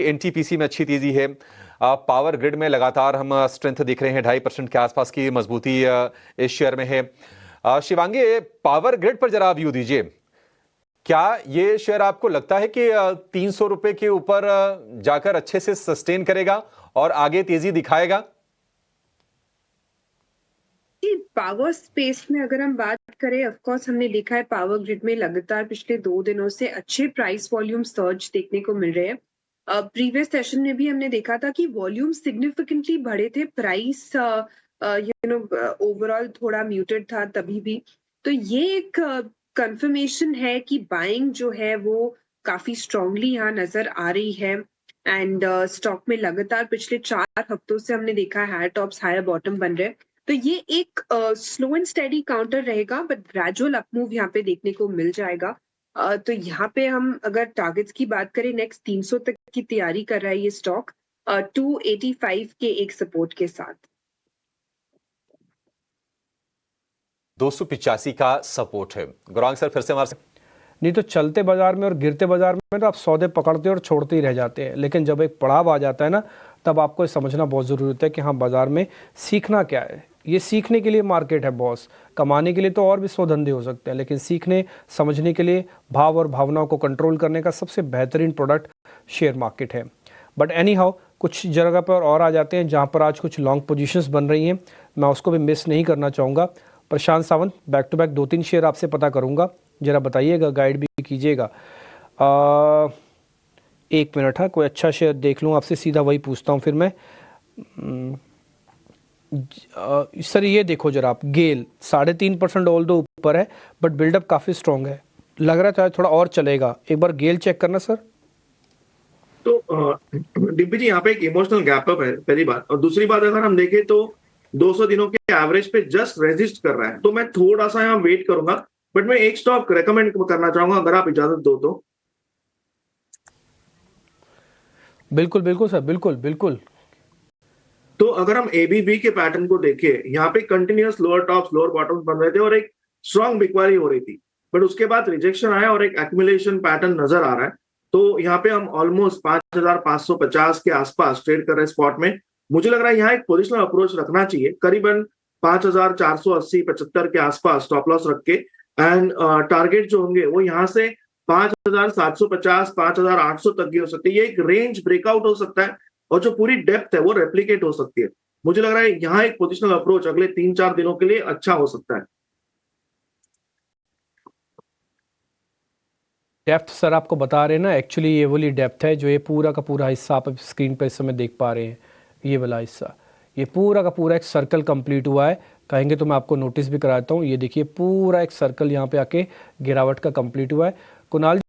NTPC में अच्छी तेजी है। पावर ग्रिड में लगातार हम स्ट्रेंथ दिख रहे हैं, 2.5% के आसपास की मजबूती इस शेयर में है। शिवांगी, पावर ग्रिड पर जरा व्यू दीजिए। क्या ये शेयर आपको लगता है कि 300 रुपए के ऊपर जाकर अच्छे से सस्टेन करेगा और आगे तेजी दिखाएगा? पावर स्पेस में अगर हम बात करें, ऑफ कोर्स हमने देखा है पावर ग्रिड में लगातार पिछले 2 दिनों से अच्छे प्राइस वॉल्यूम सर्ज देखने को मिल रहे हैं। प्रीवियस सेशन में भी हमने देखा था कि वॉल्यूम सिग्निफिकेंटली बढ़े थे, प्राइस ओवरऑल थोड़ा म्यूटेड था तभी भी। तो ये एक कंफर्मेशन है कि बाइंग जो है वो काफी स्ट्रांगली यहाँ नजर आ रही है। एंड स्टॉक में लगातार पिछले 4 हफ्तों से हमने देखा है हायर टॉप्स हायर बॉटम बन रहे हैं। तो ये एक स्लो एंड स्टेडी काउंटर रहेगा, बट ग्रेजुअल अपमूव यहाँ पे देखने को मिल जाएगा। तो यहाँ पे हम अगर टारगेट्स की बात करें, नेक्स्ट 300 तक की तैयारी कर रहा है ये स्टॉक 285 के एक सपोर्ट के साथ। 285 का सपोर्ट है। गौरांग सर फिर से हमारे नहीं तो चलते बाजार में और गिरते बाजार में तो आप सौदे पकड़ते और छोड़ते ही रह जाते हैं, लेकिन जब एक पड़ाव आ जाता है ना, तब आपको समझना बहुत ज़रूरी होता है कि हाँ, बाजार में सीखना क्या है। ये सीखने के लिए मार्केट है बॉस। कमाने के लिए तो और भी 100 धंधे हो सकते हैं, लेकिन सीखने समझने के लिए भाव और भावनाओं को कंट्रोल करने का सबसे बेहतरीन प्रोडक्ट शेयर मार्केट है। बट एनी हाउ, कुछ जगह पर और आ जाते हैं जहाँ पर आज कुछ लॉन्ग पोजीशंस बन रही हैं, मैं उसको भी मिस नहीं करना चाहूँगा। Prashant Sawant, back to back 2-3 share आपसे पता करूँगा, जरा बताइएगा, गाइड भी कीजिएगा। 1 मिनट, हाँ, कोई अच्छा शेयर देख लूँ, आपसे सीधा वही पूछता हूँ फिर मैं। सर ये देखो जरा आप, गेल 3.5% ऑल दो ऊपर है, बट बिल्डअप काफ़ी स्ट्रॉन्ग है, लग रहा है थोड़ा और चलेगा। एक बार गेल चेक करना सर। तो डिम्पी जी, यहाँ पे एक इमोशनल गैप अप है पहली बात, और दूसरी बात अगर हम देखें तो 200 दिनों के एवरेज पे जस्ट रेजिस्ट कर रहा है, तो मैं थोड़ा सा यहाँ वेट करूंगा। बट मैं एक स्टॉक रेकमेंड करना चाहूंगा अगर आप इजाजत दो तो। बिल्कुल बिल्कुल सर, बिल्कुल बिल्कुल। तो अगर हम एबीबी के पैटर्न को देखें, यहाँ पे continuous lower tops lower bottoms बन रहे थे और एक स्ट्रॉन्ग बिकवारी हो रही थी, बट उसके बाद रिजेक्शन आया और एक एक्यूमुलेशन पैटर्न नजर आ रहा है। तो यहाँ पे हम ऑलमोस्ट 5,550 के आसपास ट्रेड कर रहे हैं स्पॉट में। मुझे लग रहा है यहाँ एक पोजिशनल अप्रोच रखना चाहिए, करीबन 5,480-75 के आसपास स्टॉप लॉस रख के, एंड टारगेट जो होंगे वो यहाँ से 5,750 5,800 तक की हो सकती है। ये एक रेंज ब्रेकआउट हो सकता है और जो पूरी डेप्थ है वो रेप्लिकेट हो सकती है। मुझे लग रहा है यहाँ एक पोजिशनल अप्रोच अगले 3-4 दिनों के लिए अच्छा हो सकता है। डेप्थ सर आपको बता रहे हैं ना, एक्चुअली ये वाली डेप्थ है जो ये पूरा का पूरा हिस्सा आप स्क्रीन पर इस समय देख पा रहे हैं। ये वाला हिस्सा, ये पूरा का पूरा एक सर्कल कंप्लीट हुआ है, कहेंगे तो मैं आपको नोटिस भी कराता हूँ। ये देखिए पूरा एक सर्कल यहाँ पे आके गिरावट का कंप्लीट हुआ है। कुणाल